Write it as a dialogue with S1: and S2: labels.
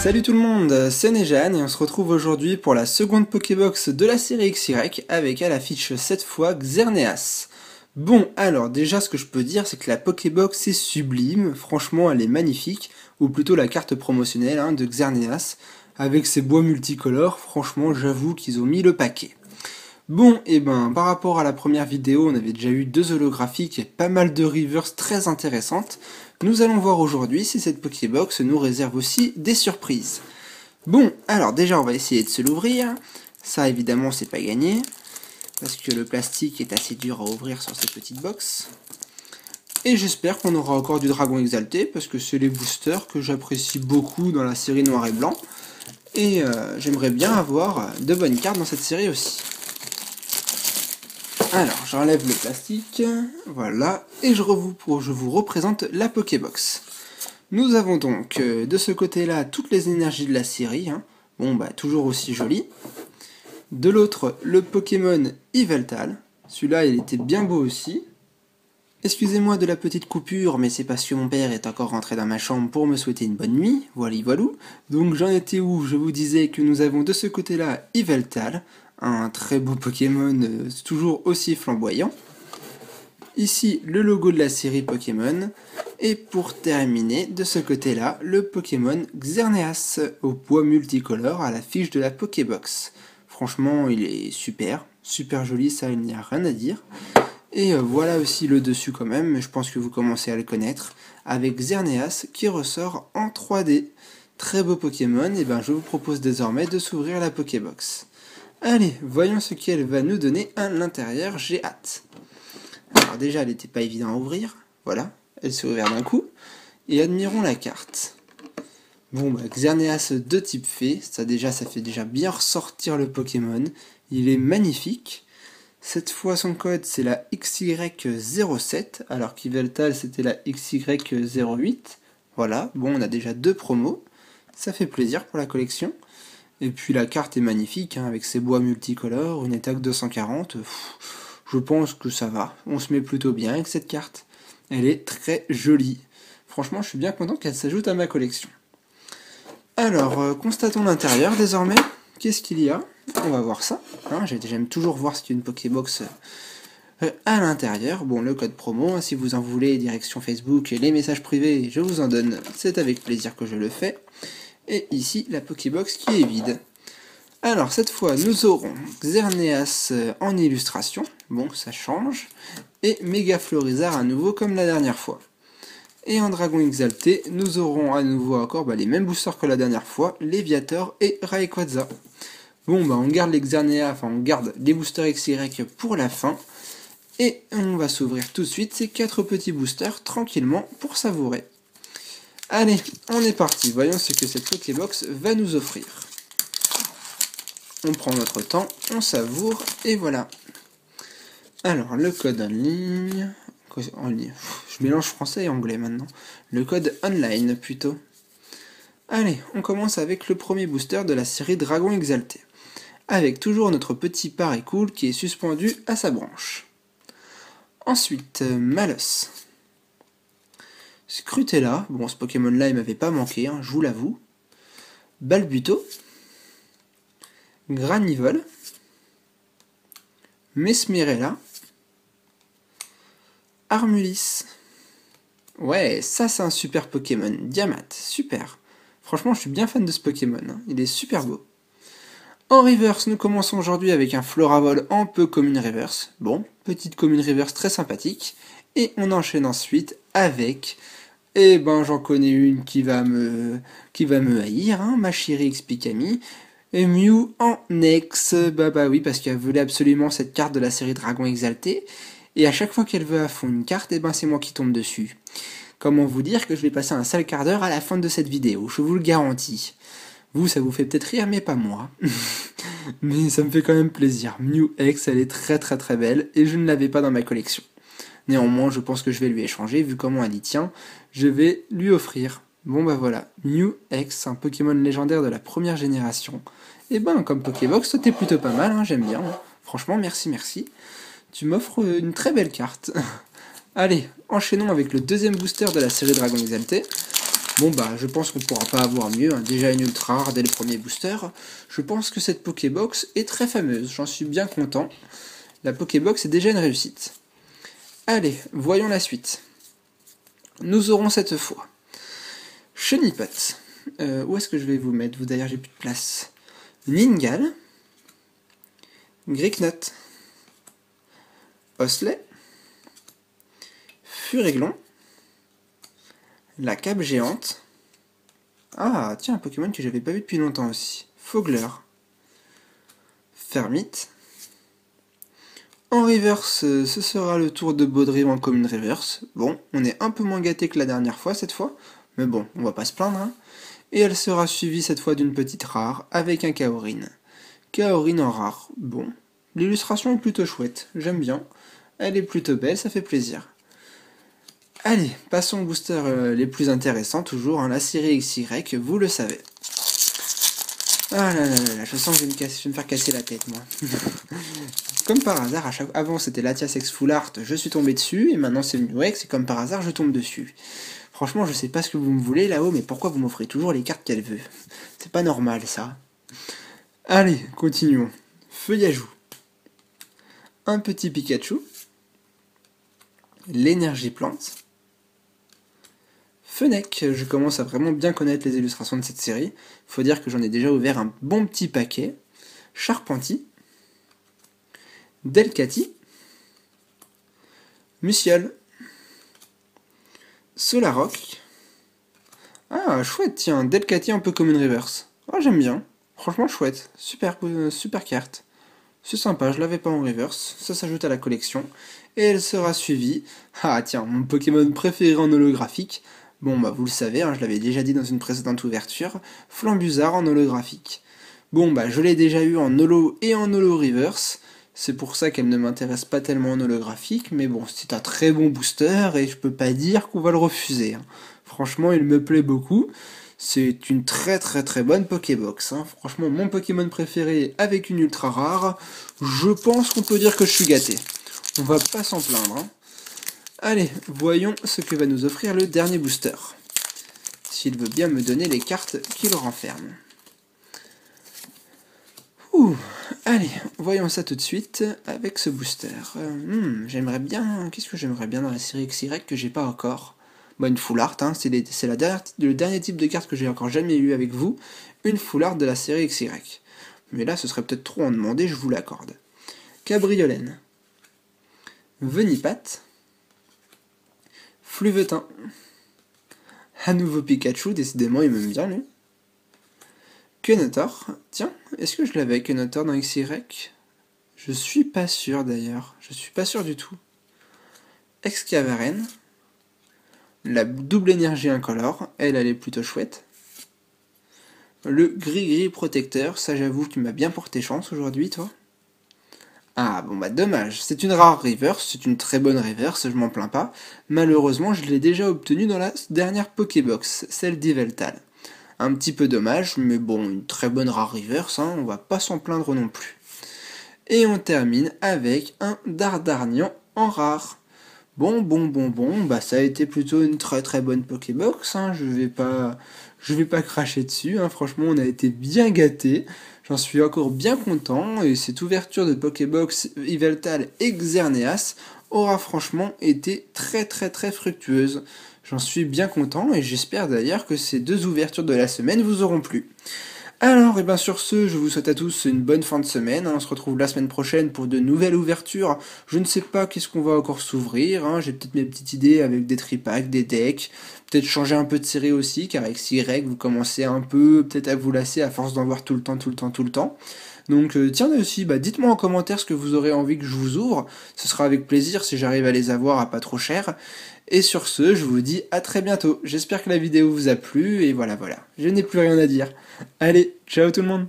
S1: Salut tout le monde, c'est Nejan et on se retrouve aujourd'hui pour la seconde Pokébox de la série XY avec à l'affiche cette fois Xerneas. Bon, alors déjà ce que je peux dire c'est que la Pokébox est sublime, franchement elle est magnifique, ou plutôt la carte promotionnelle de Xerneas, avec ses bois multicolores, franchement j'avoue qu'ils ont mis le paquet. Bon, et ben par rapport à la première vidéo, on avait déjà eu 2 holographiques et pas mal de reverse très intéressantes. Nous allons voir aujourd'hui si cette Pokébox nous réserve aussi des surprises. Bon, alors déjà on va essayer de se l'ouvrir. Ça évidemment c'est pas gagné, parce que le plastique est assez dur à ouvrir sur cette petite box. Et j'espère qu'on aura encore du Dragon Exalté, parce que c'est les boosters que j'apprécie beaucoup dans la série noir et blanc. Et j'aimerais bien avoir de bonnes cartes dans cette série aussi. Alors, j'enlève le plastique, voilà, et je vous représente la Pokébox. Nous avons donc de ce côté-là toutes les énergies de la série, bon bah toujours aussi joli. De l'autre, le Pokémon Yveltal, celui-là il était bien beau aussi. Excusez-moi de la petite coupure, mais c'est parce que mon père est encore rentré dans ma chambre pour me souhaiter une bonne nuit, voilà. Donc j'en étais où? Je vous disais que nous avons de ce côté-là Yveltal, un très beau Pokémon, toujours aussi flamboyant. Ici, le logo de la série Pokémon. Et pour terminer, de ce côté-là, le Pokémon Xerneas, au poids multicolore à l'affiche de la Pokébox. Franchement, il est super, super joli, ça, il n'y a rien à dire. Et voilà aussi le dessus quand même, mais je pense que vous commencez à le connaître, avec Xerneas qui ressort en 3D. Très beau Pokémon, et ben je vous propose désormais de s'ouvrir la Pokébox. Allez, voyons ce qu'elle va nous donner à l'intérieur, j'ai hâte. Alors déjà, elle n'était pas évidente à ouvrir, voilà, elle s'est ouverte d'un coup, et admirons la carte. Bon, bah, Xerneas de type fée, ça fait déjà bien ressortir le Pokémon, il est magnifique. Cette fois, son code, c'est la XY07, alors qu'Yveltal, c'était la XY08. Voilà, bon, on a déjà 2 promos, ça fait plaisir pour la collection. Et puis la carte est magnifique, avec ses bois multicolores, une attaque 240, je pense que ça va, on se met plutôt bien avec cette carte. Elle est très jolie. Franchement, je suis bien content qu'elle s'ajoute à ma collection. Alors, constatons l'intérieur désormais. Qu'est-ce qu'il y a? On va voir ça. J'aime toujours voir ce qu'il y a une Pokébox à l'intérieur. Bon, le code promo, si vous en voulez, direction Facebook, et les messages privés, je vous en donne. C'est avec plaisir que je le fais. Et ici, la Pokébox qui est vide. Alors, cette fois, nous aurons Xerneas en illustration. Bon, ça change. Et Mega Florizard à nouveau, comme la dernière fois. Et en Dragon Exalté, nous aurons à nouveau encore les mêmes boosters que la dernière fois, Léviator et Rayquaza. Bon, on garde les Xerneas, on garde les boosters XY pour la fin. Et on va s'ouvrir tout de suite ces 4 petits boosters tranquillement pour savourer. Allez, on est parti, voyons ce que cette Pokébox va nous offrir. On prend notre temps, on savoure, et voilà. Alors, le code en ligne... Je mélange français et anglais maintenant. Le code online, plutôt. Allez, on commence avec le premier booster de la série Dragon Exalté. Avec toujours notre petit Parécool qui est suspendu à sa branche. Ensuite, Malos. Scrutella, bon ce Pokémon-là il m'avait pas manqué, je vous l'avoue. Balbuto. Granivol. Mesmerella. Armulis. Ouais, ça c'est un super Pokémon. Diamat, super. Franchement, je suis bien fan de ce Pokémon, il est super beau. En reverse, nous commençons aujourd'hui avec un Floravol en peu commune reverse. Bon, petite commune reverse très sympathique. Et on enchaîne ensuite avec... Eh ben, j'en connais une qui va me haïr, ma chérie Xpikami. Et Mew en ex, bah oui, parce qu'elle voulait absolument cette carte de la série Dragon Exalté. Et à chaque fois qu'elle veut à fond une carte, c'est moi qui tombe dessus. Comment vous dire que je vais passer un sale quart d'heure à la fin de cette vidéo, je vous le garantis. Vous, ça vous fait peut-être rire, mais pas moi. Mais ça me fait quand même plaisir. Mew X, elle est très très très belle, et je ne l'avais pas dans ma collection. Néanmoins, je pense que je vais lui échanger, vu comment elle y tient, je vais lui offrir. Bon bah voilà, Mew X, un Pokémon légendaire de la première génération. Et comme Pokébox, toi t'es plutôt pas mal, j'aime bien. Franchement, merci. Tu m'offres une très belle carte. Allez, enchaînons avec le deuxième booster de la série Dragon Exalté. Bon bah je pense qu'on pourra pas avoir mieux, hein. Déjà une ultra rare dès le premier booster. Je pense que cette Pokébox est très fameuse, j'en suis bien content. La Pokébox est déjà une réussite. Allez, voyons la suite. Nous aurons cette fois Chenipat. Où est-ce que je vais vous mettre? Vous d'ailleurs j'ai plus de place. Ningal. Gricknut. Osley. Furéglon. La cape géante. Ah, tiens, un Pokémon que j'avais pas vu depuis longtemps aussi. Fogler. Fermite. En reverse, ce sera le tour de Baudrive en commune reverse. Bon, on est un peu moins gâté que la dernière fois cette fois, mais bon, on va pas se plaindre, hein. Et elle sera suivie cette fois d'une petite rare avec un Kaorin. Kaorin en rare, bon. L'illustration est plutôt chouette, j'aime bien. Elle est plutôt belle, ça fait plaisir. Allez, passons aux boosters les plus intéressants, toujours, hein, la série XY, vous le savez. Ah là là là là, je sens que je vais me faire casser la tête, moi. Comme par hasard, avant c'était Latias X Full Art, je suis tombé dessus, et maintenant c'est venu Rex, et comme par hasard, je tombe dessus. Franchement, je sais pas ce que vous me voulez là-haut, mais pourquoi vous m'offrez toujours les cartes qu'elle veut? C'est pas normal, ça. Allez, continuons. Feuillajou. Un petit Pikachu. L'énergie plante. Fennec, je commence à vraiment bien connaître les illustrations de cette série. Faut dire que j'en ai déjà ouvert un bon petit paquet. Charpentier. Delcatty. Musial. Solaroc. Ah, chouette, tiens, Delcatty un peu comme une reverse. Ah, j'aime bien. Franchement, chouette. Super carte. C'est sympa, je l'avais pas en reverse. Ça s'ajoute à la collection. Et elle sera suivie. Ah, tiens, mon Pokémon préféré en holographique. Bon, bah, vous le savez, hein, je l'avais déjà dit dans une précédente ouverture. Flambuzard en holographique. Bon, bah, je l'ai déjà eu en holo et en holo reverse. C'est pour ça qu'elle ne m'intéresse pas tellement en holographique, mais bon, c'est un très bon booster et je peux pas dire qu'on va le refuser, hein. Franchement, il me plaît beaucoup. C'est une très très très bonne Pokébox, hein. Franchement, mon Pokémon préféré avec une ultra rare. Je pense qu'on peut dire que je suis gâté. On va pas s'en plaindre, hein. Allez, voyons ce que va nous offrir le dernier booster. S'il veut bien me donner les cartes qu'il renferme. Ouh, allez, voyons ça tout de suite avec ce booster. J'aimerais bien... Qu'est-ce que j'aimerais bien dans la série XY que j'ai pas encore? Bah, une full art, hein, c'est le dernier type de carte que j'ai encore jamais eu avec vous. Une full art de la série XY. Mais là, ce serait peut-être trop en demander, je vous l'accorde. Cabriolène. Venipat. Fluvetin. À nouveau Pikachu, décidément il m'aime bien lui. Kenetor. Tiens, est-ce que je l'avais Kenetor dans XY? Je suis pas sûr d'ailleurs. Je suis pas sûr du tout. Excavaren. La double énergie incolore. Elle est plutôt chouette. Le gris-gris protecteur. Ça j'avoue qu'il m'a bien porté chance aujourd'hui, toi. Ah bon bah dommage, c'est une rare reverse, c'est une très bonne reverse, je m'en plains pas. Malheureusement je l'ai déjà obtenue dans la dernière Pokébox, celle d'Yveltal. Un petit peu dommage, mais bon, une très bonne rare reverse, hein, on va pas s'en plaindre non plus. Et on termine avec un Dardarnian en rare. Bon, bah ça a été plutôt une très très bonne Pokébox, hein, je vais pas cracher dessus, hein, franchement on a été bien gâtés. J'en suis encore bien content, et cette ouverture de Pokébox Yveltal et Xerneas aura franchement été très très très fructueuse. J'en suis bien content, et j'espère d'ailleurs que ces deux ouvertures de la semaine vous auront plu. Alors, et bien sur ce, je vous souhaite à tous une bonne fin de semaine, hein. On se retrouve la semaine prochaine pour de nouvelles ouvertures. Je ne sais pas qu'est-ce qu'on va encore s'ouvrir, hein. J'ai peut-être mes petites idées avec des tripacks, des decks, peut-être changer un peu de série aussi, car avec XY, vous commencez un peu peut-être à vous lasser à force d'en voir tout le temps. Donc tiens aussi, dites-moi en commentaire ce que vous aurez envie que je vous ouvre, ce sera avec plaisir si j'arrive à les avoir à pas trop cher. Et sur ce, je vous dis à très bientôt. J'espère que la vidéo vous a plu, et voilà, je n'ai plus rien à dire. Allez, ciao tout le monde!